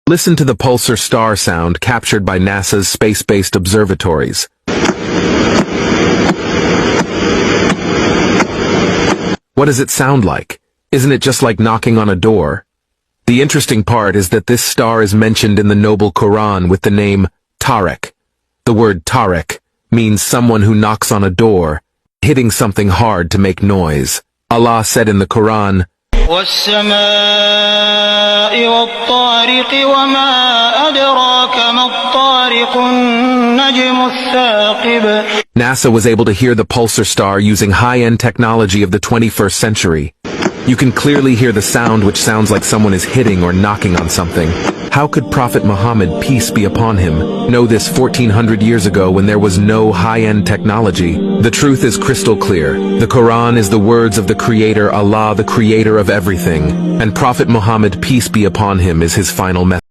Listen to the Pulsar star sound captured by NASA's space-based observatories. What does it sound like? Isn't it just like knocking on a door? The interesting part is that this star is mentioned in the Noble Quran with the name Tariq. The word Tariq means someone who knocks on a door, hitting something hard to make noise. Allah said in the Quran, وَالسَّمَاءِ وَالطَّارِقِ وَمَا أَدْرَاكَ مَا الطَّارِقُ النَّجْمُ الثَّاقِبُ. NASA was able to hear the Pulsar star using high-end technology of the 21st century. You can clearly hear the sound, which sounds like someone is hitting or knocking on something. How could Prophet Muhammad, peace be upon him, know this 1400 years ago when there was no high-end technology? The truth is crystal clear. The Quran is the words of the Creator Allah, the Creator of everything, and Prophet Muhammad, peace be upon him, is his final message.